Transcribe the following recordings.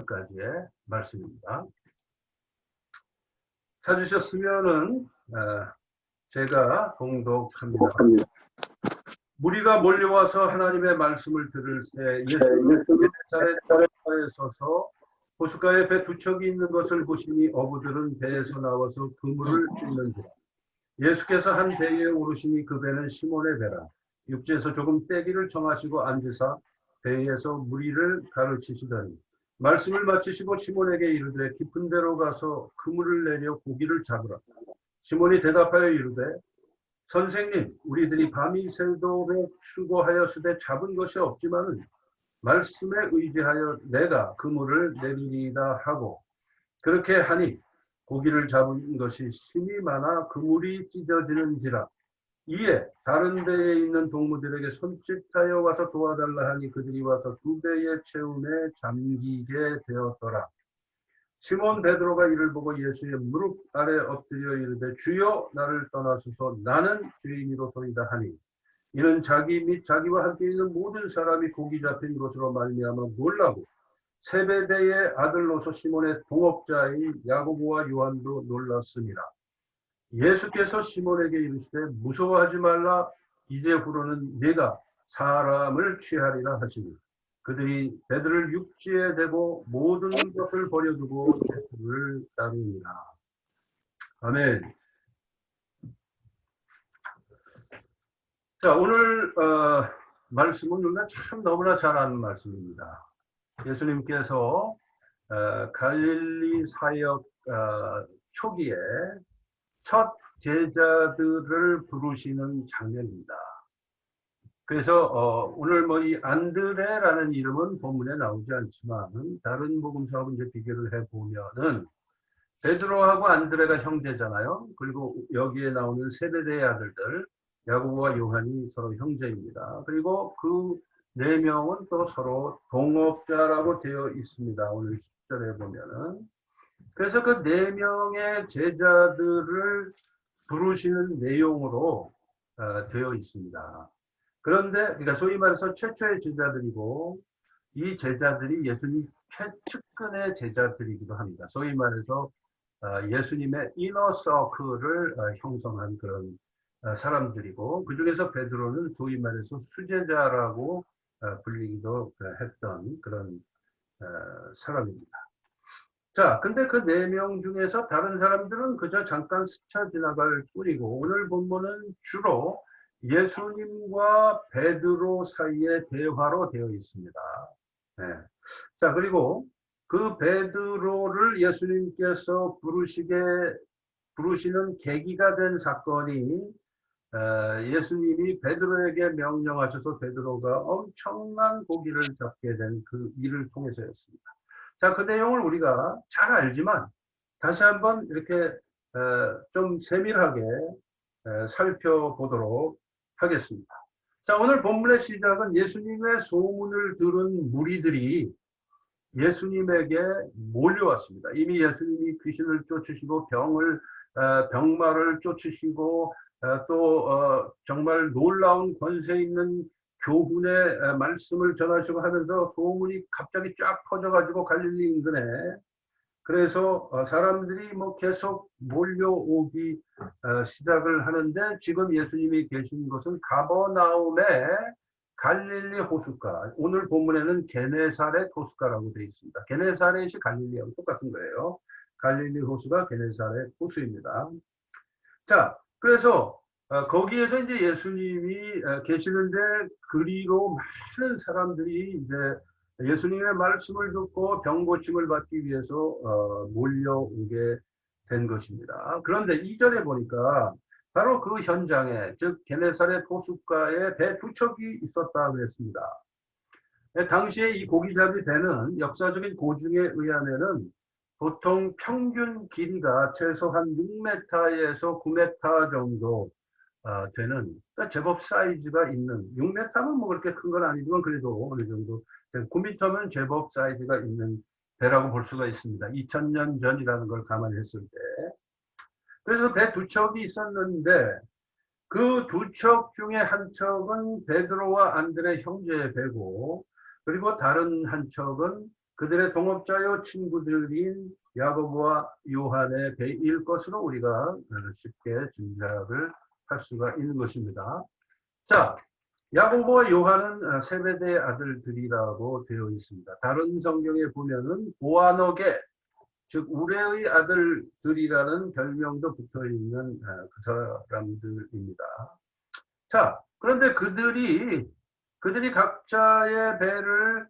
까지의 말씀입니다. 찾으셨으면은 제가 봉독합니다. 무리가 몰려와서 하나님의 말씀을 들을 때 예수님은 게네사렛에 서서 호숫가에 배 두 척이 있는 것을 보시니 어부들은 배에서 나와서 그물을 찢는지라. 예수께서 한 배에 오르시니 그 배는 시몬의 배라. 육지에서 조금 떼기를 정하시고 앉으사 배에서 무리를 가르치시더니 말씀을 마치시고 시몬에게 이르되 깊은 데로 가서 그물을 내려 고기를 잡으라. 시몬이 대답하여 이르되 선생님, 우리들이 밤이 새도록 수고하였으되 잡은 것이 없지만은 말씀에 의지하여 내가 그물을 내리리이다 하고 그렇게 하니 고기를 잡은 것이 심이 많아 그물이 찢어지는지라. 이에 다른 배에 있는 동무들에게 손짓하여 와서 도와달라 하니 그들이 와서 두 배의 채움에 잠기게 되었더라. 시몬 베드로가 이를 보고 예수의 무릎 아래 엎드려 이르되 주여 나를 떠나소서 나는 죄인이로소이다 하니 이는 자기 및 자기와 함께 있는 모든 사람이 고기 잡힌 것으로 말미암아 놀라고 세베대의 아들로서 시몬의 동업자인 야고보와 요한도 놀랐습니다. 예수께서 시몬에게 이르시되 무서워하지 말라. 이제후로는 네가 사람을 취하리라 하시니 그들이 배들을 육지에 대고 모든 것을 버려두고 예수를 따르니라. 아멘. 자, 오늘 말씀은 우리가 참 너무나 잘 아는 말씀입니다. 예수님께서 갈릴리 사역 초기에 첫 제자들을 부르시는 장면입니다. 그래서 오늘 이 안드레라는 이름은 본문에 나오지 않지만 다른 복음서하고 이제 비교를 해보면은 베드로하고 안드레가 형제잖아요. 그리고 여기에 나오는 세베대의 아들들 야고보와 요한이 서로 형제입니다. 그리고 그 네 명은 또 서로 동업자라고 되어 있습니다. 오늘 10절에 보면은. 그래서 그 네 명의 제자들을 부르시는 내용으로 되어 있습니다. 그런데 그러니까 소위 말해서 최초의 제자들이고 이 제자들이 예수님 최측근의 제자들이기도 합니다. 소위 말해서 예수님의 이너 서클을 형성한 그런 사람들이고 그 중에서 베드로는 소위 말해서 수제자라고 불리기도 했던 그런 사람입니다. 자, 근데 그 네 명 중에서 다른 사람들은 그저 잠깐 스쳐 지나갈 뿐이고 오늘 본문은 주로 예수님과 베드로 사이의 대화로 되어 있습니다. 네. 자, 그리고 그 베드로를 예수님께서 부르시는 계기가 된 사건이 예수님이 베드로에게 명령하셔서 베드로가 엄청난 고기를 잡게 된 그 일을 통해서였습니다. 자, 그 내용을 우리가 잘 알지만 다시 한번 이렇게 좀 세밀하게 살펴보도록 하겠습니다. 자, 오늘 본문의 시작은 예수님의 소문을 들은 무리들이 예수님에게 몰려왔습니다. 이미 예수님이 귀신을 쫓으시고 병마를 쫓으시고 또 정말 놀라운 권세 있는 교훈의 말씀을 전하시고 하면서 소문이 갑자기 쫙 퍼져가지고 갈릴리 인근에 그래서 사람들이 계속 몰려오기 시작을 하는데 지금 예수님이 계신 곳은 가버나움의 갈릴리 호숫가, 오늘 본문에는 게네사렛 호숫가라고 되어 있습니다. 게네사렛이 갈릴리하고 똑같은 거예요. 갈릴리 호수가 게네사렛 호수입니다. 자, 그래서 거기에서 이제 예수님이 계시는데 그리로 많은 사람들이 이제 예수님의 말씀을 듣고 병 고침을 받기 위해서 몰려오게 된 것입니다. 그런데 2절에 보니까 바로 그 현장에 즉 게네사렛 호숫가에 배 두 척이 있었다고 했습니다. 당시에 이 고기잡이 배는 역사적인 고증에 의하면은 보통 평균 길이가 최소한 6m에서 9m 정도 되는 그러니까 제법 사이즈가 있는 6m면 그렇게 큰 건 아니지만 그래도 어느 정도 9m면 제법 사이즈가 있는 배라고 볼 수가 있습니다. 2000년 전이라는 걸 감안했을 때. 그래서 배 두 척이 있었는데 그 두 척 중에 한 척은 베드로와 안드레 형제의 배고 그리고 다른 한 척은 그들의 동업자요 친구들인 야고보와 요한의 배일 것으로 우리가 쉽게 짐작을 할 수가 있는 것입니다. 자, 야고보와 요한은 세베대의 아들들이라고 되어 있습니다. 다른 성경에 보면은 보아너게, 즉 우레의 아들들이라는 별명도 붙어 있는 그 사람들입니다. 자, 그런데 그들이 각자의 배를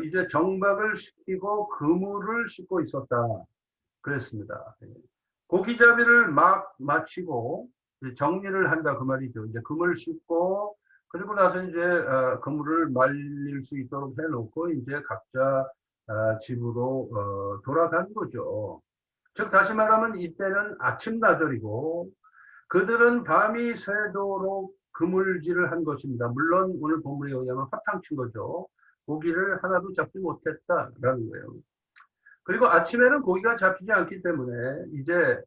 이제 정박을 시키고 그물을 싣고 있었다. 그랬습니다. 고기잡이를 막 마치고 정리를 한다 그 말이죠. 이제 그물 싣고 그리고 나서 이제 그물을 말릴 수 있도록 해놓고 이제 각자 집으로 돌아간 거죠. 즉 다시 말하면 이때는 아침나절이고 그들은 밤이 새도록 그물질을 한 것입니다. 물론 오늘 본문에 의하면 화탕친 거죠. 고기를 하나도 잡지 못했다라는 거예요. 그리고 아침에는 고기가 잡히지 않기 때문에 이제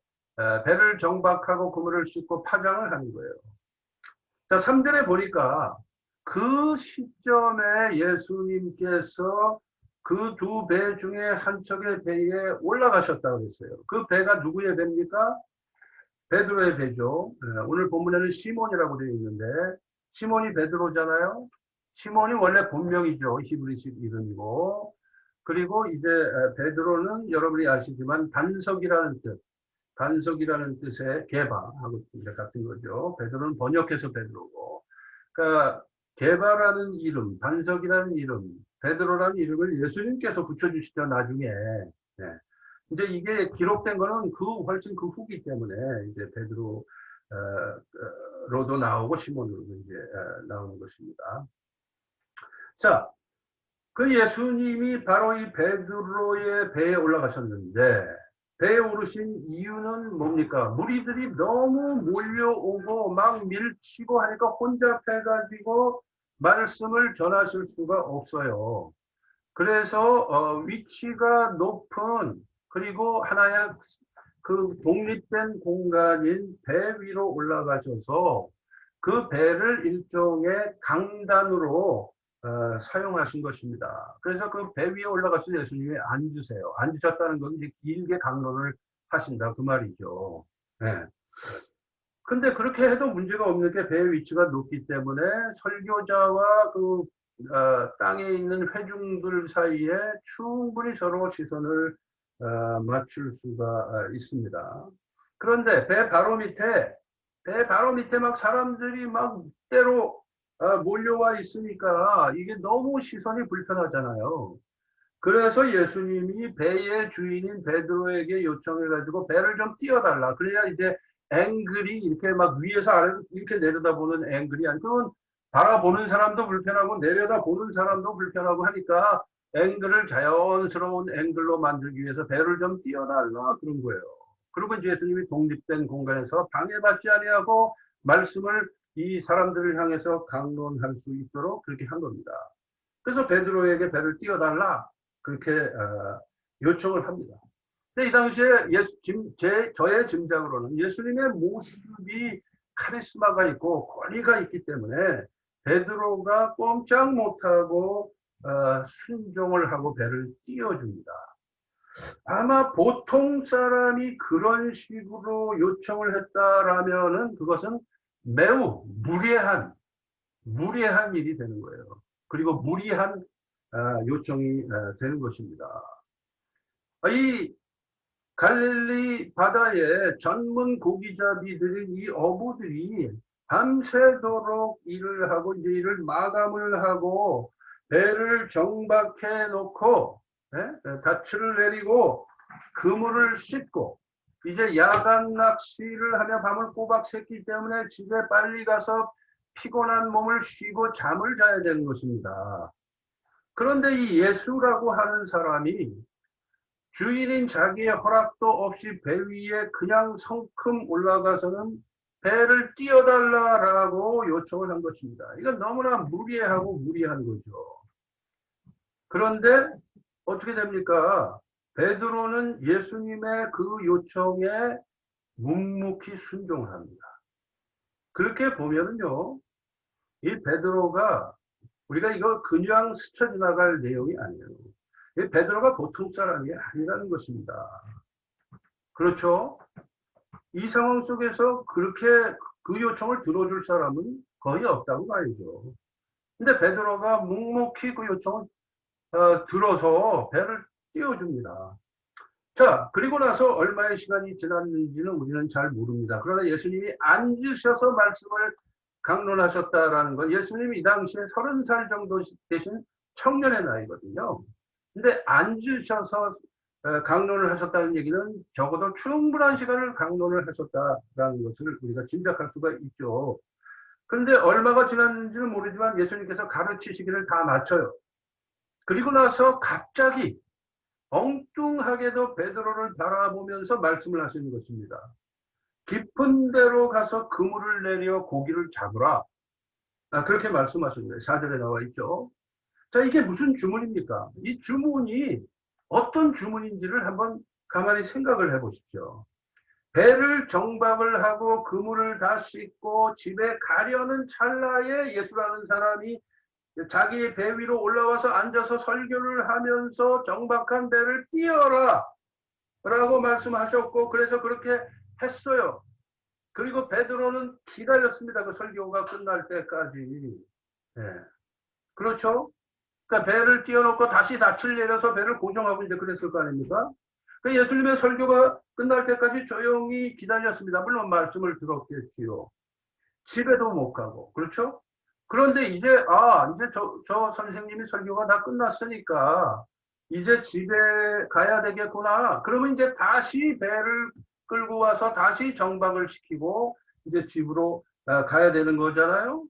배를 정박하고 그물을 싣고 파장을 하는 거예요. 자, 3절에 보니까 그 시점에 예수님께서 그 두 배 중에 한 척의 배에 올라가셨다고 했어요. 그 배가 누구의 배입니까? 베드로의 배죠. 오늘 본문에는 시몬이라고 되어 있는데 시몬이 베드로잖아요. 시몬이 원래 본명이죠. 히브리식 이름이고 그리고 이제 베드로는 여러분이 아시지만 반석이라는 뜻, 반석이라는 뜻의 게바하고 같은 거죠. 베드로는 번역해서 베드로고 그러니까 게바라는 이름, 반석이라는 이름, 베드로라는 이름을 예수님께서 붙여주시죠. 나중에. 네. 이제 이게 기록된 거는 훨씬 그 후기 때문에 이제 베드로로도 나오고 시몬으로도 이제 나오는 것입니다. 자, 그 예수님이 바로 이 베드로의 배에 올라가셨는데 배에 오르신 이유는 뭡니까? 무리들이 너무 몰려오고 막 밀치고 하니까 혼잡해가지고 말씀을 전하실 수가 없어요. 그래서 위치가 높은 그리고 하나의 그 독립된 공간인 배 위로 올라가셔서 그 배를 일종의 강단으로 사용하신 것입니다. 그래서 그 배 위에 올라가서 예수님이 앉으세요. 앉으셨다는 건 이제 길게 강론을 하신다 그 말이죠. 네. 근데 그렇게 해도 문제가 없는 게 배의 위치가 높기 때문에 설교자와 그 땅에 있는 회중들 사이에 충분히 서로 시선을 맞출 수가 있습니다. 그런데 배 바로 밑에 막 사람들이 막 때로 몰려와 있으니까 이게 너무 시선이 불편하잖아요. 그래서 예수님이 배의 주인인 베드로에게 요청해가지고 배를 좀 띄워달라. 그래야 이제 앵글이 이렇게 막 위에서 아래로 이렇게 내려다보는 앵글이 아니고 바라보는 사람도 불편하고 내려다보는 사람도 불편하고 하니까 앵글을 자연스러운 앵글로 만들기 위해서 배를 좀 띄워달라 그런 거예요. 그리고 이제 예수님이 독립된 공간에서 방해받지 아니하고 말씀을 이 사람들을 향해서 강론할 수 있도록 그렇게 한 겁니다. 그래서 베드로에게 배를 띄워달라 그렇게 요청을 합니다. 근데 이 당시에 저의 짐작으로는 예수님의 모습이 카리스마가 있고 권위가 있기 때문에 베드로가 꼼짝 못하고 순종을 하고 배를 띄워줍니다. 아마 보통 사람이 그런 식으로 요청을 했다라면은 그것은 매우 무례한 일이 되는 거예요. 그리고 무리한 요청이 되는 것입니다. 이 갈릴리 바다에 전문 고기잡이들인 이 어부들이 밤새도록 일을 하고 이제 일을 마감을 하고 배를 정박해 놓고 닻을 내리고 그물을 싣고 이제 야간 낚시를 하며 밤을 꼬박 샜기 때문에 집에 빨리 가서 피곤한 몸을 쉬고 잠을 자야 되는 것입니다. 그런데 이 예수라고 하는 사람이 주인인 자기의 허락도 없이 배 위에 그냥 성큼 올라가서는 배를 띄워달라고 요청을 한 것입니다. 이건 너무나 무리하고 무리한 거죠. 그런데 어떻게 됩니까? 베드로는 예수님의 그 요청에 묵묵히 순종을 합니다. 그렇게 보면은요, 이 베드로가 우리가 이거 그냥 스쳐 지나갈 내용이 아니에요. 베드로가 보통 사람이 아니라는 것입니다. 그렇죠? 이 상황 속에서 그렇게 그 요청을 들어줄 사람은 거의 없다고 말이죠. 근데 베드로가 묵묵히 그 요청을 들어서 배를 띄워줍니다. 자, 그리고 나서 얼마의 시간이 지났는지는 우리는 잘 모릅니다. 그러나 예수님이 앉으셔서 말씀을 강론하셨다라는 건 예수님이 이 당시에 30살 정도 되신 청년의 나이거든요. 근데 앉으셔서 강론을 하셨다는 얘기는 적어도 충분한 시간을 강론을 하셨다라는 것을 우리가 짐작할 수가 있죠. 그런데 얼마가 지났는지는 모르지만 예수님께서 가르치시기를 다 마쳐요. 그리고 나서 갑자기 엉뚱하게도 베드로를 바라보면서 말씀을 하시는 것입니다. 깊은 데로 가서 그물을 내려 고기를 잡으라. 그렇게 말씀하신 거예요. 4절에 나와 있죠. 자, 이게 무슨 주문입니까? 이 주문이 어떤 주문인지를 한번 가만히 생각을 해보십시오. 배를 정박을 하고 그물을 다 씻고 집에 가려는 찰나에 예수라는 사람이 자기 배 위로 올라와서 앉아서 설교를 하면서 정박한 배를 띄어라 라고 말씀하셨고, 그래서 그렇게 했어요. 그리고 베드로는 기다렸습니다. 그 설교가 끝날 때까지. 네. 그렇죠? 그러니까 배를 띄워놓고 다시 닻을 내려서 배를 고정하고 이제 그랬을 거 아닙니까? 그 예수님의 설교가 끝날 때까지 조용히 기다렸습니다. 물론 말씀을 들었겠지요. 집에도 못 가고. 그렇죠? 그런데 이제, 이제 저 선생님이 설교가 다 끝났으니까, 이제 집에 가야 되겠구나. 그러면 이제 다시 배를 끌고 와서 다시 정박을 시키고, 이제 집으로 가야 되는 거잖아요.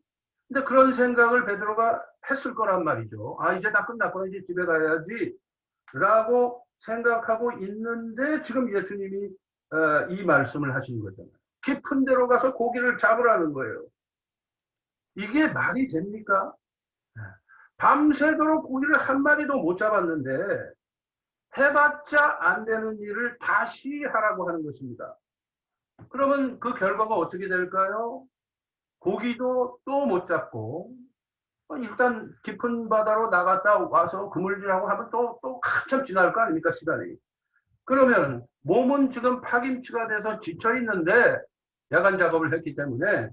근데 그런 생각을 베드로가 했을 거란 말이죠. 이제 다 끝났구나. 이제 집에 가야지. 라고 생각하고 있는데, 지금 예수님이 이 말씀을 하시는 거잖아요. 깊은 데로 가서 고기를 잡으라는 거예요. 이게 말이 됩니까? 밤새도록 고기를 한 마리도 못 잡았는데 해봤자 안 되는 일을 다시 하라고 하는 것입니다. 그러면 그 결과가 어떻게 될까요? 고기도 또 못 잡고 일단 깊은 바다로 나갔다 와서 그물질하고 하면 또 한참 지날 거 아닙니까, 시간이. 그러면 몸은 지금 파김치가 돼서 지쳐 있는데 야간 작업을 했기 때문에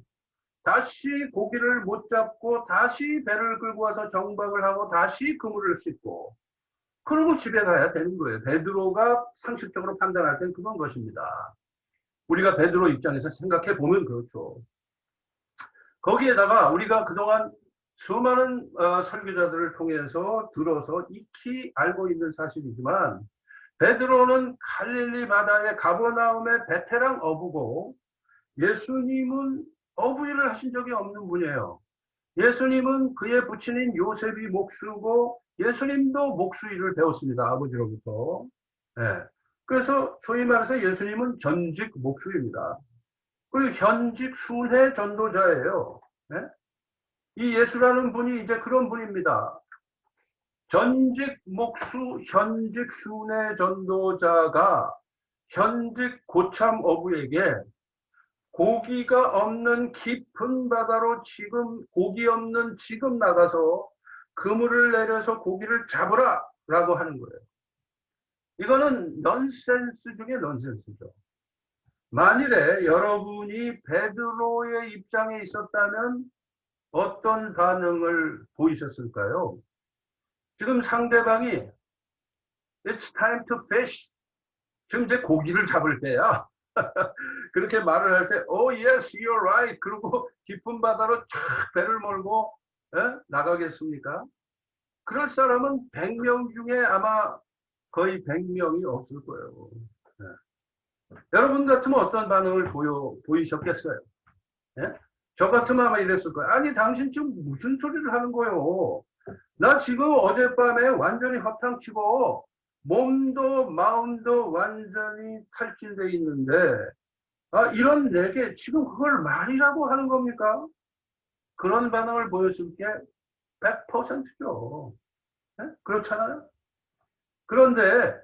다시 고기를 못 잡고 다시 배를 끌고 와서 정박을 하고 다시 그물을 씻고 그러고 집에 가야 되는 거예요. 베드로가 상식적으로 판단할 땐 그런 것입니다. 우리가 베드로 입장에서 생각해 보면 그렇죠. 거기에다가 우리가 그동안 수많은 설교자들을 통해서 들어서 익히 알고 있는 사실이지만 베드로는 갈릴리 바다의 가버나움의 베테랑 어부고 예수님은 어부일을 하신 적이 없는 분이에요. 예수님은 그의 부친인 요셉이 목수고 예수님도 목수일을 배웠습니다. 아버지로부터. 네. 그래서 소위 말해서 예수님은 전직 목수입니다. 그리고 현직 순회 전도자예요. 네? 이 예수라는 분이 이제 그런 분입니다. 전직 목수, 현직 순회 전도자가 현직 고참 어부에게 고기가 없는 깊은 바다로 지금 고기 없는 지금 나가서 그물을 내려서 고기를 잡으라 라고 하는 거예요. 이거는 넌센스 중에 넌센스죠. 만일에 여러분이 베드로의 입장에 있었다면 어떤 반응을 보이셨을까요? 지금 상대방이 It's time to fish. 지금 이제 고기를 잡을 때야. 그렇게 말을 할 때, yes, you're right. 그리고 깊은 바다로 쫙 배를 몰고 나가겠습니까? 그럴 사람은 100명 중에 아마 거의 100명이 없을 거예요. 네. 여러분 같으면 어떤 반응을 보이셨겠어요? 네? 저 같으면 아마 이랬을 거예요. 아니, 당신 지금 무슨 소리를 하는 거예요? 나 지금 어젯밤에 완전히 허탕치고 몸도 마음도 완전히 탈진돼 있는데 이런 내게 지금 그걸 말이라고 하는 겁니까? 그런 반응을 보였을 게 100%죠. 네? 그렇잖아요? 그런데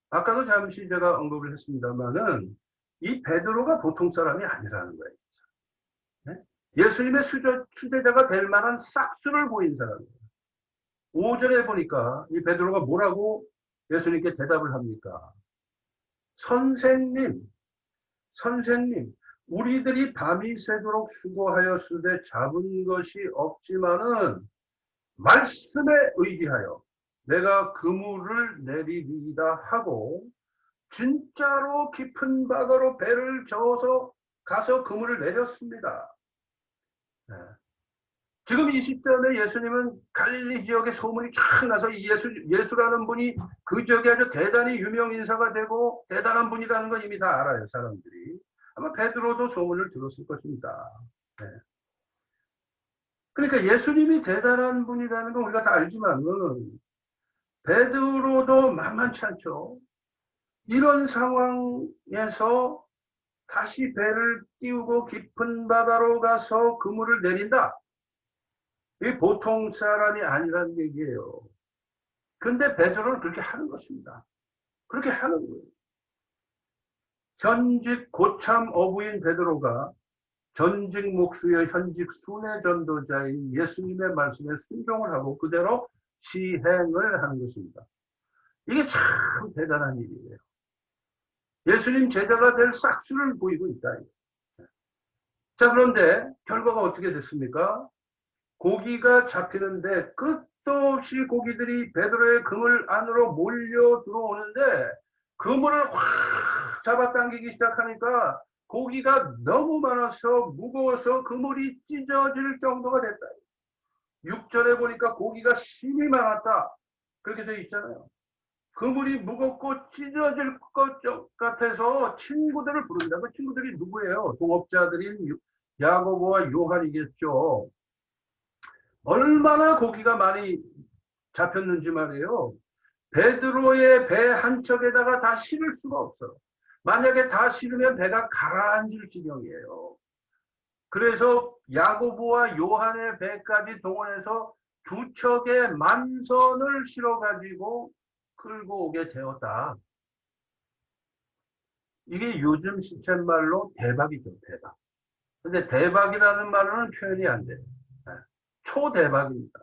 아까도 잠시 제가 언급을 했습니다만은 이 베드로가 보통 사람이 아니라는 거예요. 네? 예수님의 수제자가 될 만한 싹수를 보인 사람이에요. 5절에 보니까 이 베드로가 뭐라고 예수님께 대답을 합니까? 선생님, 선생님, 우리들이 밤이 새도록 수고하였으되 잡은 것이 없지만은 말씀에 의지하여 내가 그물을 내리리이다 하고 진짜로 깊은 바다로 배를 저어서 가서 그물을 내렸습니다. 네. 지금 이 시점에 예수님은 갈릴리 지역에 소문이 쫙 나서 예수라는 분이 그 지역에 아주 대단히 유명 인사가 되고 대단한 분이라는 건 이미 다 알아요, 사람들이. 아마 베드로도 소문을 들었을 것입니다. 네. 그러니까 예수님이 대단한 분이라는 건 우리가 다 알지만은 베드로도 만만치 않죠. 이런 상황에서 다시 배를 띄우고 깊은 바다로 가서 그물을 내린다. 이게 보통 사람이 아니라는 얘기예요. 근데 베드로는 그렇게 하는 것입니다. 그렇게 하는 거예요. 현직 고참 어부인 베드로가 전직 목수의 현직 순회 전도자인 예수님의 말씀에 순종을 하고 그대로 시행을 하는 것입니다. 이게 참 대단한 일이에요. 예수님 제자가 될 싹수를 보이고 있다. 자, 그런데 결과가 어떻게 됐습니까? 고기가 잡히는데 끝도 없이 고기들이 베드로의 그물 안으로 몰려 들어오는데 그물을 확 잡아당기기 시작하니까 고기가 너무 많아서 무거워서 그물이 찢어질 정도가 됐다. 6절에 보니까 고기가 심히 많았다. 그렇게 되어 있잖아요. 그물이 무겁고 찢어질 것 같아서 친구들을 부른다. 그 친구들이 누구예요? 동업자들인 야고보와 요한이겠죠. 얼마나 고기가 많이 잡혔는지 말이에요. 베드로의 배 한 척에다가 다 실을 수가 없어요. 만약에 다 실으면 배가 가라앉을 지경이에요. 그래서 야고보와 요한의 배까지 동원해서 두 척의 만선을 실어가지고 끌고 오게 되었다. 이게 요즘 시쳇말로 대박이죠, 대박. 근데 대박이라는 말로는 표현이 안 돼요. 초대박입니다.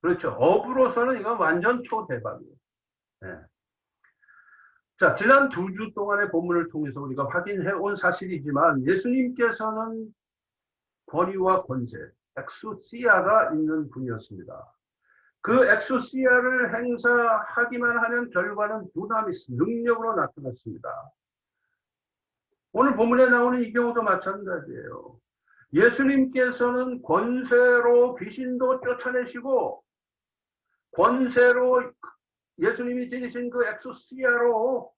그렇죠. 업으로서는 이건 완전 초대박이에요. 네. 자, 지난 2주 동안의 본문을 통해서 우리가 확인해 온 사실이지만 예수님께서는 권위와 권세, 엑수시아가 있는 분이었습니다. 그 엑수시아를 행사하기만 하면 결과는 두나미스, 능력으로 나타났습니다. 오늘 본문에 나오는 이 경우도 마찬가지예요. 예수님께서는 권세로 귀신도 쫓아내시고 권세로 예수님이 지니신 그 엑소시아로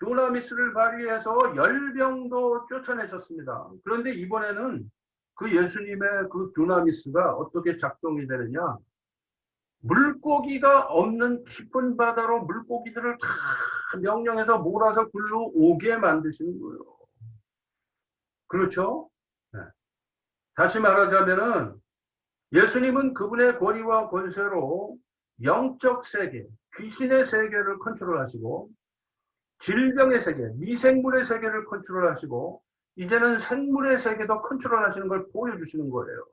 두나미스를 발휘해서 열병도 쫓아내셨습니다. 그런데 이번에는 그 예수님의 그 두나미스가 어떻게 작동이 되느냐? 물고기가 없는 깊은 바다로 물고기들을 다 명령해서 몰아서 굴러 오게 만드시는 거예요. 그렇죠? 네. 다시 말하자면은 예수님은 그분의 권위와 권세로 영적 세계, 귀신의 세계를 컨트롤하시고 질병의 세계, 미생물의 세계를 컨트롤하시고 이제는 생물의 세계도 컨트롤하시는 걸 보여주시는 거예요.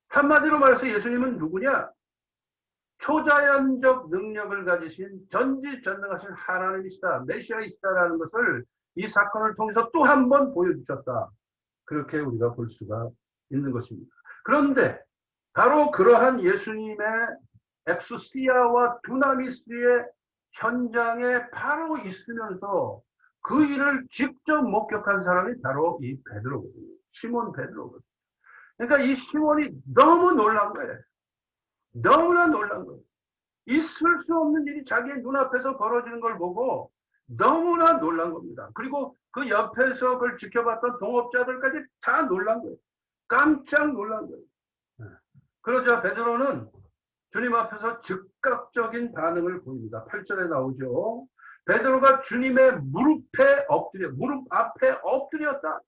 한마디로 말해서 예수님은 누구냐? 초자연적 능력을 가지신 전지전능하신 하나님이시다, 메시아이시다라는 것을 이 사건을 통해서 또 한 번 보여주셨다. 그렇게 우리가 볼 수가 있는 것입니다. 그런데 바로 그러한 예수님의 엑소시아와 두나미스의 현장에 바로 있으면서 그 일을 직접 목격한 사람이 바로 이 베드로거든요. 시몬 베드로거든요. 그러니까 이 시몬이 너무 놀란 거예요. 너무나 놀란 거예요. 있을 수 없는 일이 자기의 눈앞에서 벌어지는 걸 보고 너무나 놀란 겁니다. 그리고 그 옆에서 그걸 지켜봤던 동업자들까지 다 놀란 거예요. 깜짝 놀란 거예요. 그러자 베드로는 주님 앞에서 즉각적인 반응을 보입니다. 8절에 나오죠. 베드로가 주님의 무릎 앞에 엎드렸다.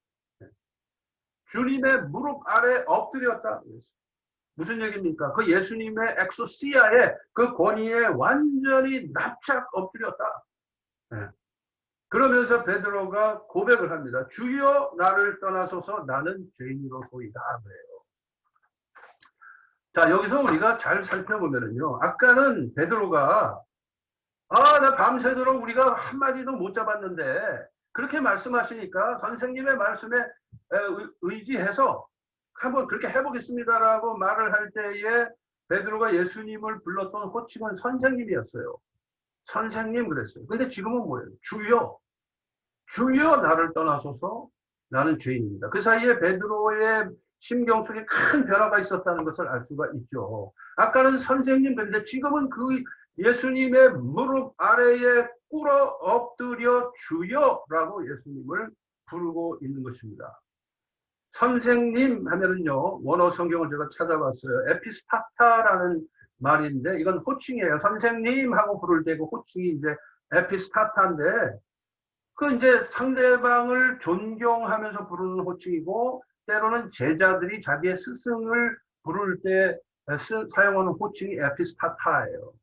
주님의 무릎 아래 엎드렸다. 무슨 얘기입니까? 그 예수님의 엑소시아의 그 권위에 완전히 납작 엎드렸다. 그러면서 베드로가 고백을 합니다. 주여 나를 떠나소서 나는 죄인으로소이다. 그래요. 자, 여기서 우리가 잘 살펴보면은요. 아까는 베드로가 나 밤새도록 우리가 한마디도 못 잡았는데 그렇게 말씀하시니까 선생님의 말씀에 의지해서 한번 그렇게 해보겠습니다라고 말을 할 때에 베드로가 예수님을 불렀던 호칭은 선생님이었어요. 선생님 그랬어요. 근데 지금은 뭐예요? 주여, 주여 나를 떠나소서 나는 죄인입니다. 그 사이에 베드로의 심경 속에 큰 변화가 있었다는 것을 알 수가 있죠. 아까는 선생님 그런데 지금은 그 예수님의 무릎 아래에 꿇어 엎드려 주여라고 예수님을 부르고 있는 것입니다. 선생님 하면은요, 원어 성경을 제가 찾아봤어요. 에피스타타라는 말인데, 이건 호칭이에요. 선생님 하고 부를 때 그 호칭이 이제 에피스타타인데, 그 이제 상대방을 존경하면서 부르는 호칭이고, 때로는 제자들이 자기의 스승을 부를 때 사용하는 호칭이 에피스타타예요.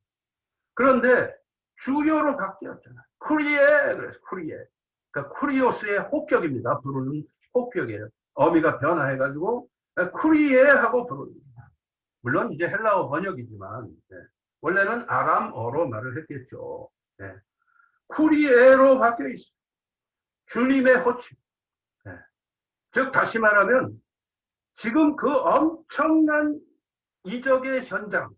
그런데 주요로 바뀌었잖아요. 쿠리에, 그래서 쿠리에. 그러니까 쿠리오스의 호격입니다. 부르는 호격이에요. 어미가 변화해가지고 쿠리에 하고 부릅니다. 물론 이제 헬라어 번역이지만 원래는 아람어로 말을 했겠죠. 쿠리에로 바뀌어 있어요. 주님의 호칭. 즉 다시 말하면 지금 그 엄청난 이적의 현장,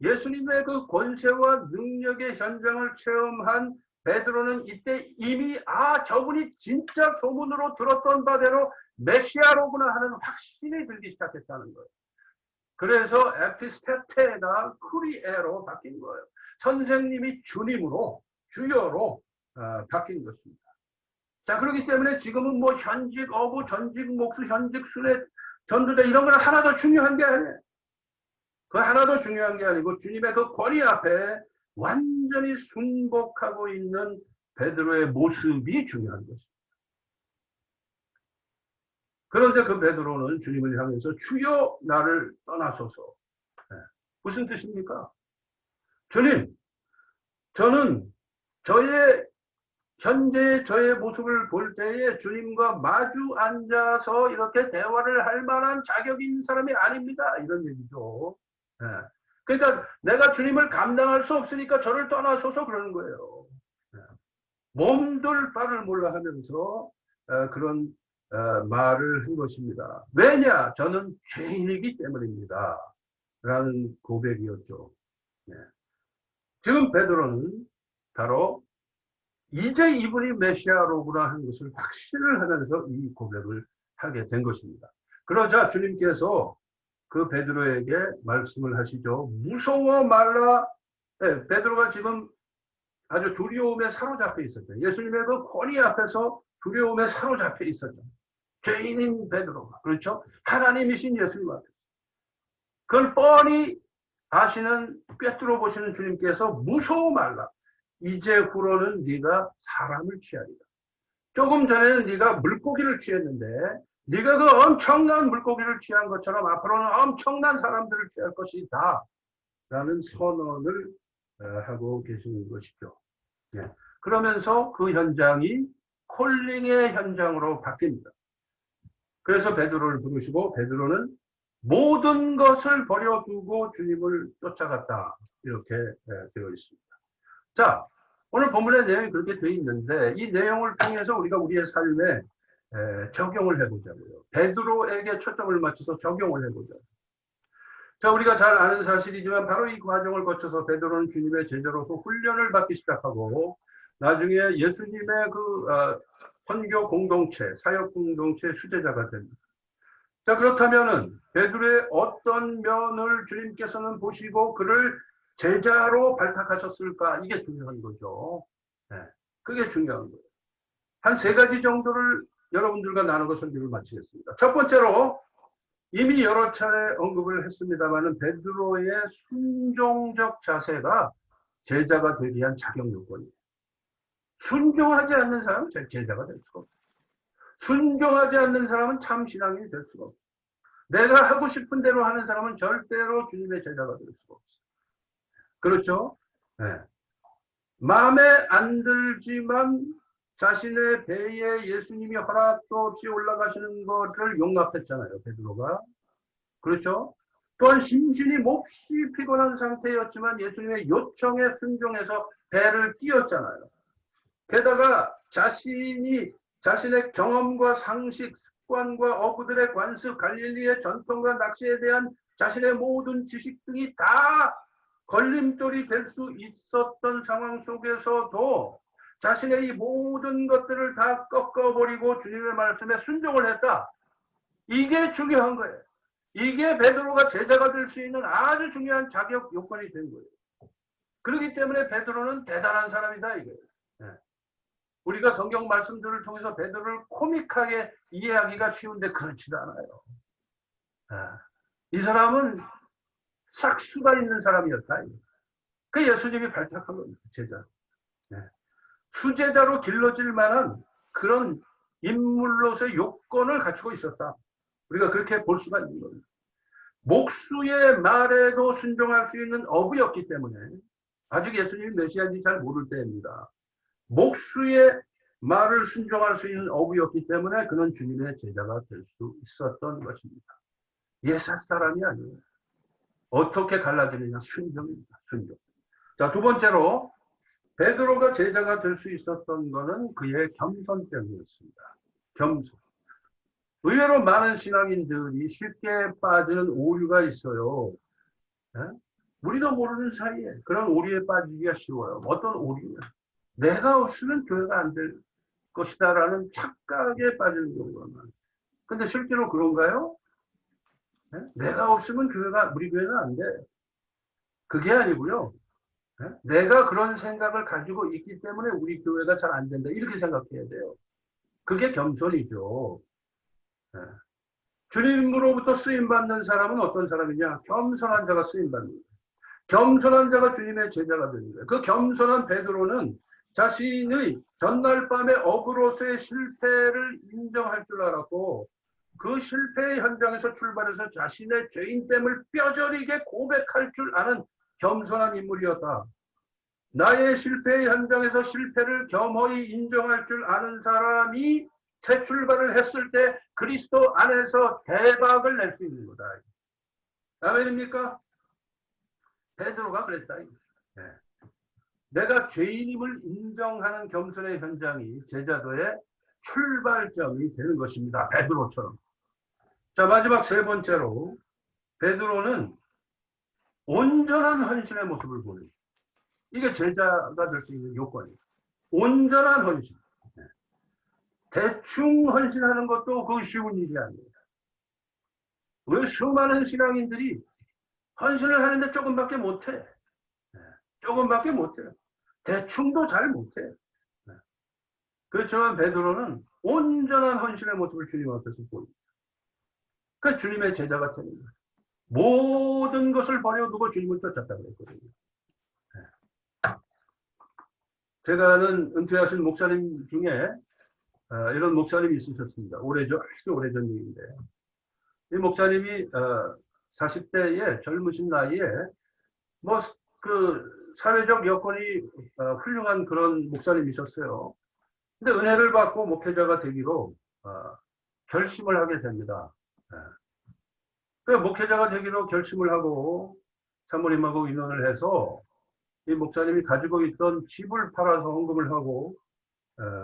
예수님의 그 권세와 능력의 현장을 체험한 베드로는 이때 이미 저분이 진짜 소문으로 들었던 바대로 메시아로구나 하는 확신이 들기 시작했다는 거예요. 그래서 에피스테테가 쿠리에로 바뀐 거예요. 선생님이 주님으로, 주여로 바뀐 것입니다. 자, 그렇기 때문에 지금은 뭐 현직 어부, 전직 목수, 현직 순회, 전도자 이런 건 하나도 중요한 게 아니에요. 그 하나도 중요한 게 아니고 주님의 그 권위 앞에 완전히 순복하고 있는 베드로의 모습이 중요한 것입니다. 그런데 그 베드로는 주님을 향해서 주여 나를 떠나소서. 무슨 뜻입니까? 주님, 저는 현재 저의 모습을 볼 때에 주님과 마주 앉아서 이렇게 대화를 할 만한 자격이 있는 사람이 아닙니다. 이런 얘기죠. 그러니까 내가 주님을 감당할 수 없으니까 저를 떠나소서 그러는 거예요. 몸둘 바를 몰라 하면서 그런 말을 한 것입니다. 왜냐? 저는 죄인이기 때문입니다. 라는 고백이었죠. 지금 베드로는 바로 이제 이분이 메시아로구나 하는 것을 확신을 하면서 이 고백을 하게 된 것입니다. 그러자 주님께서 그 베드로에게 말씀을 하시죠. 무서워 말라. 베드로가 지금 아주 두려움에 사로잡혀 있었죠. 예수님의 그 권위 앞에서 두려움에 사로잡혀 있었죠. 죄인인 베드로가. 그렇죠? 하나님이신 예수님 앞에. 그걸 뻔히 아시는, 꿰뚫어 보시는 주님께서 무서워 말라. 이제 후로는 네가 사람을 취하리라. 조금 전에는 네가 물고기를 취했는데 네가 그 엄청난 물고기를 취한 것처럼 앞으로는 엄청난 사람들을 취할 것이다. 라는 선언을 하고 계시는 것이죠. 그러면서 그 현장이 콜링의 현장으로 바뀝니다. 그래서 베드로를 부르시고 베드로는 모든 것을 버려두고 주님을 쫓아갔다. 이렇게 되어 있습니다. 자, 오늘 본문의 내용이 그렇게 되어 있는데 이 내용을 통해서 우리가 우리의 삶에 적용을 해보자고요. 베드로에게 초점을 맞춰서 적용을 해보자고요. 자, 우리가 잘 아는 사실이지만 바로 이 과정을 거쳐서 베드로는 주님의 제자로서 훈련을 받기 시작하고 나중에 예수님의 그 선교 공동체, 사역 공동체 수제자가 됩니다. 자, 그렇다면은 베드로의 어떤 면을 주님께서는 보시고 그를 제자로 발탁하셨을까? 이게 중요한 거죠. 그게 중요한 거예요. 한 3가지 정도를 여러분들과 나누고 설교를 마치겠습니다. 첫 번째로 이미 여러 차례 언급을 했습니다만은 베드로의 순종적 자세가 제자가 되기 위한 자격 요건이에요. 순종하지 않는 사람은 제자가 될 수가 없어요. 순종하지 않는 사람은 참 신앙인이 될 수가 없어요. 내가 하고 싶은 대로 하는 사람은 절대로 주님의 제자가 될 수가 없어요. 그렇죠? 마음에 안 들지만 자신의 배에 예수님이 허락도 없이 올라가시는 것을 용납했잖아요. 베드로가. 그렇죠? 또한 심신이 몹시 피곤한 상태였지만 예수님의 요청에 순종해서 배를 띄웠잖아요. 게다가 자신의 경험과 상식, 습관과 어부들의 관습, 갈릴리의 전통과 낚시에 대한 자신의 모든 지식 등이 다 걸림돌이 될 수 있었던 상황 속에서도 자신의 이 모든 것들을 다 꺾어버리고 주님의 말씀에 순종을 했다. 이게 중요한 거예요. 이게 베드로가 제자가 될 수 있는 아주 중요한 자격 요건이 된 거예요. 그렇기 때문에 베드로는 대단한 사람이다 이거예요. 우리가 성경 말씀들을 통해서 베드로를 코믹하게 이해하기가 쉬운데 그렇지도 않아요. 이 사람은 싹수가 있는 사람이었다. 그 예수님이 발탁한 겁니다. 제자. 수제자로 길러질 만한 그런 인물로서의 요건을 갖추고 있었다. 우리가 그렇게 볼 수가 있는 겁니다. 목수의 말에도 순종할 수 있는 어부였기 때문에 아직 예수님이 메시아인지 잘 모를 때입니다. 목수의 말을 순종할 수 있는 어부였기 때문에 그는 주님의 제자가 될 수 있었던 것입니다. 옛사 사람이 아니에요. 어떻게 갈라지느냐? 순종입니다. 순종. 자, 두 번째로 베드로가 제자가 될 수 있었던 것은 그의 겸손 때문이었습니다. 겸손. 의외로 많은 신앙인들이 쉽게 빠지는 오류가 있어요. 우리도 모르는 사이에 그런 오류에 빠지기가 쉬워요. 어떤 오류냐? 내가 없으면 교회가 안 될 것이다 라는 착각에 빠지는 경우가 많아요. 근데 실제로 그런가요? 내가 없으면 우리 교회는 안 돼. 그게 아니고요. 내가 그런 생각을 가지고 있기 때문에 우리 교회가 잘 안 된다. 이렇게 생각해야 돼요. 그게 겸손이죠. 주님으로부터 쓰임받는 사람은 어떤 사람이냐? 겸손한 자가 쓰임받는 거예요. 겸손한 자가 주님의 제자가 되는 거예요. 그 겸손한 베드로는 자신의 전날 밤에 어부로서의 실패를 인정할 줄 알았고 그 실패의 현장에서 출발해서 자신의 죄인됨을 뼈저리게 고백할 줄 아는 겸손한 인물이었다. 나의 실패의 현장에서 실패를 겸허히 인정할 줄 아는 사람이 새 출발을 했을 때 그리스도 안에서 대박을 낼 수 있는 거다. 아멘입니까? 베드로가 그랬다. 네. 내가 죄인임을 인정하는 겸손의 현장이 제자도의 출발점이 되는 것입니다. 베드로처럼. 자, 마지막 세 번째로 베드로는 온전한 헌신의 모습을 보여요. 이게 제자가 될 수 있는 요건이에요. 온전한 헌신. 대충 헌신하는 것도 그 쉬운 일이 아닙니다. 왜 수많은 신앙인들이 헌신을 하는데 조금밖에 못해. 조금밖에 못해요. 대충도 잘 못해요. 그렇지만 베드로는 온전한 헌신의 모습을 주님 앞에서 보입니다. 그 주님의 제자가 되는 거예요. 모든 것을 버려두고 주님을 쫓았다고 했거든요. 제가 아는 은퇴하신 목사님 중에 이런 목사님이 있으셨습니다. 아주 오래전 얘기인데 이 목사님이 40대의 젊으신 나이에 사회적 여건이 훌륭한 그런 목사님이셨어요. 근데 은혜를 받고 목회자가 되기로 결심을 하게 됩니다. 그 목회자가 되기로 결심을 하고 사모님하고 의논을 해서 이 목사님이 가지고 있던 집을 팔아서 헌금을 하고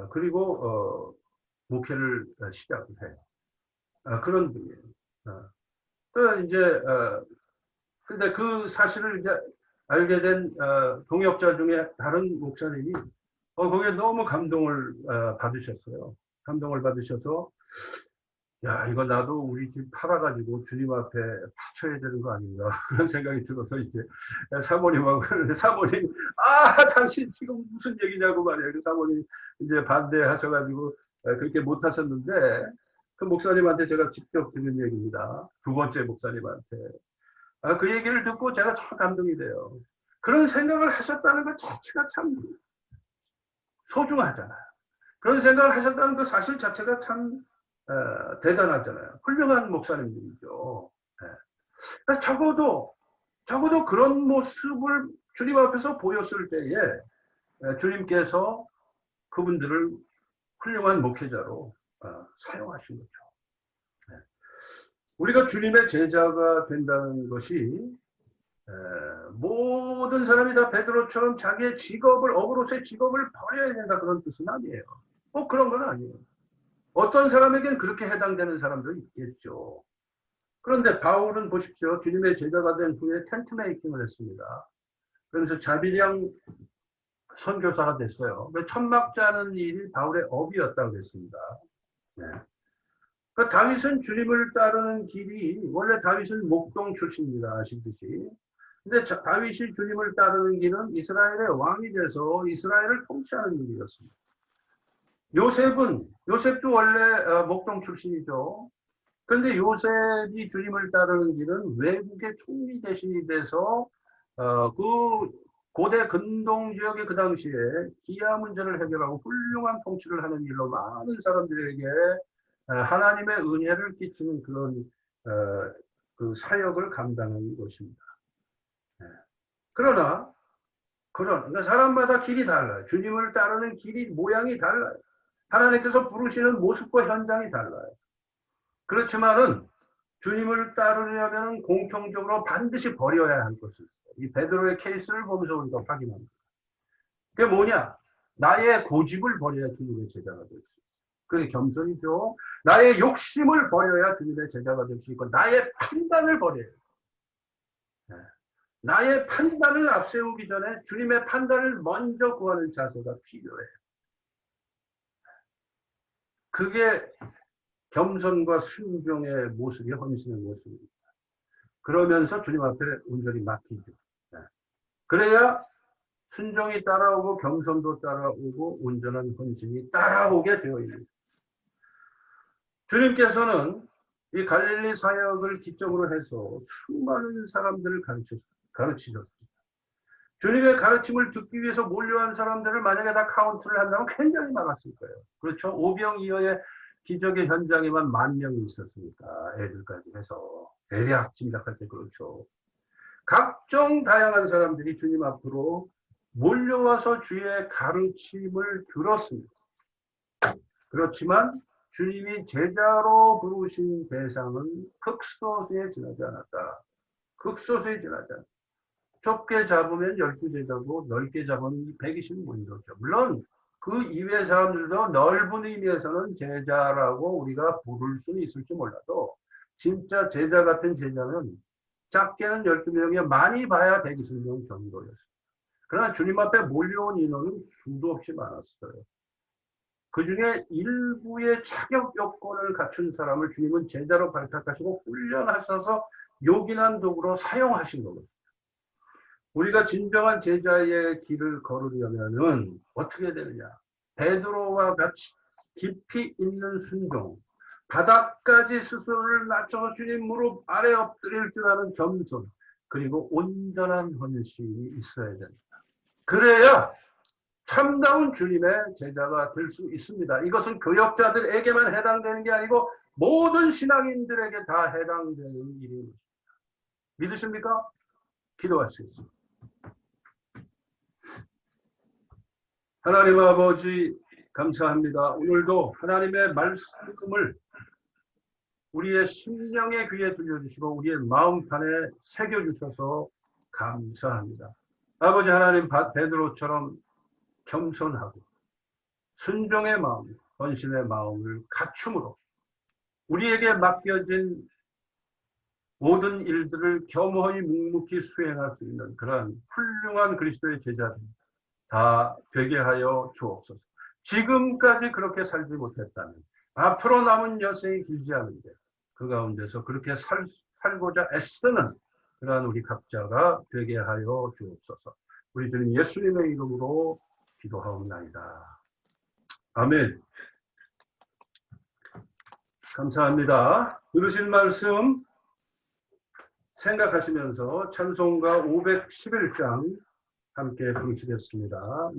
그리고 목회를 시작을 해요. 그런 분이에요. 근데 그 사실을 이제 알게 된 동역자 중에 다른 목사님이 거기에 너무 감동을 받으셨어요. 감동을 받으셔서 야, 이거 나도 우리 집 팔아가지고 주님 앞에 바쳐야 되는 거 아닌가 그런 생각이 들어서 이제 사모님하고 사모님 당신 지금 무슨 얘기냐고 말이에요. 그 사모님 이제 반대하셔가지고 그렇게 못하셨는데 그 목사님한테 제가 직접 들은 얘기입니다. 두 번째 목사님한테 그 얘기를 듣고 제가 참 감동이 돼요. 그런 생각을 하셨다는 것 자체가 참 소중하잖아요. 그런 생각을 하셨다는 그 사실 자체가 참 대단하잖아요. 훌륭한 목사님들이죠. 적어도 그런 모습을 주님 앞에서 보였을 때에 주님께서 그분들을 훌륭한 목회자로 사용하신 거죠. 우리가 주님의 제자가 된다는 것이 모든 사람이 다 베드로처럼 자기의 직업을, 어그로서의 직업을 버려야 된다 그런 뜻은 아니에요. 그런 건 아니에요. 어떤 사람에겐 그렇게 해당되는 사람도 있겠죠. 그런데 바울은 보십시오. 주님의 제자가 된 후에 텐트 메이킹을 했습니다. 그래서 자비량 선교사가 됐어요. 천막 짜는 일이 바울의 업이었다고 했습니다. 네. 그러니까 다윗은 주님을 따르는 길이, 원래 다윗은 목동 출신입니다. 아시듯이. 근데 다윗이 주님을 따르는 길은 이스라엘의 왕이 돼서 이스라엘을 통치하는 일이었습니다. 요셉도 원래 목동 출신이죠. 그런데 요셉이 주님을 따르는 길은 외국의 총리 대신이 돼서 그 고대 근동 지역의 그 당시에 기아 문제를 해결하고 훌륭한 통치를 하는 일로 많은 사람들에게 하나님의 은혜를 끼치는 그런 그 사역을 감당한 것입니다. 그러나 사람마다 길이 달라요. 주님을 따르는 길이 모양이 달라요. 하나님께서 부르시는 모습과 현장이 달라요. 그렇지만은 주님을 따르려면 공통적으로 반드시 버려야 할 것이 있어요. 이 베드로의 케이스를 보면서 우리가 확인합니다. 그게 뭐냐? 나의 고집을 버려야 주님의 제자가 될 수 있어요. 그게 겸손이죠. 나의 욕심을 버려야 주님의 제자가 될 수 있고, 나의 판단을 버려야 해요. 나의 판단을 앞세우기 전에 주님의 판단을 먼저 구하는 자세가 필요해요. 그게 겸손과 순종의 모습이 헌신의 모습입니다. 그러면서 주님 앞에 온전히 맡기죠. 그래야 순종이 따라오고 겸손도 따라오고 온전한 헌신이 따라오게 되어 있습니다. 주님께서는 이 갈릴리 사역을 기점으로 해서 수많은 사람들을 가르치셨습니다. 주님의 가르침을 듣기 위해서 몰려한 사람들을 만약에 다 카운트를 한다면 굉장히 많았을 거예요. 그렇죠? 오병이어의 기적의 현장에만 10,000명이 있었으니까, 애들까지 해서 대략 짐작할 때 그렇죠. 각종 다양한 사람들이 주님 앞으로 몰려와서 주의 가르침을 들었습니다. 그렇지만 주님이 제자로 부르신 대상은 극소수에 지나지 않았다. 극소수에 지나지 않았다. 좁게 잡으면 12제자고 넓게 잡으면 120문이죠. 물론 그 이외의 사람들도 넓은 의미에서는 제자라고 우리가 부를 수는 있을지 몰라도 진짜 제자 같은 제자는 작게는 12명이 많이 봐야 120명 정도였습니다. 그러나 주님 앞에 몰려온 인원은 수도 없이 많았어요. 그 중에 일부의 자격 요건을 갖춘 사람을 주님은 제자로 발탁하시고 훈련하셔서 요긴한 도구로 사용하신 거거든요. 우리가 진정한 제자의 길을 걸으려면은 어떻게 되느냐? 베드로와 같이 깊이 있는 순종, 바닥까지 스스로를 낮춰서 주님 무릎 아래 엎드릴 줄 아는 겸손, 그리고 온전한 헌신이 있어야 됩니다. 그래야 참다운 주님의 제자가 될 수 있습니다. 이것은 교역자들에게만 해당되는 게 아니고 모든 신앙인들에게 다 해당되는 일입니다. 믿으십니까? 기도하시겠습니다. 하나님 아버지 감사합니다. 오늘도 하나님의 말씀을 우리의 심령의 귀에 들려주시고 우리의 마음판에 새겨주셔서 감사합니다. 아버지 하나님, 베드로처럼 겸손하고 순종의 마음, 헌신의 마음을 갖춤으로 우리에게 맡겨진 모든 일들을 겸허히 묵묵히 수행할 수 있는 그런 훌륭한 그리스도의 제자들 다 되게 하여 주옵소서. 지금까지 그렇게 살지 못했다면 앞으로 남은 여생이 길지 않은데 그 가운데서 그렇게 살고자 애쓰는 그러한 우리 각자가 되게 하여 주옵소서. 우리 주님 예수님의 이름으로 기도하옵나이다. 아멘. 감사합니다. 들으신 말씀 생각하시면서 찬송가 511장 함께 부르시겠습니다.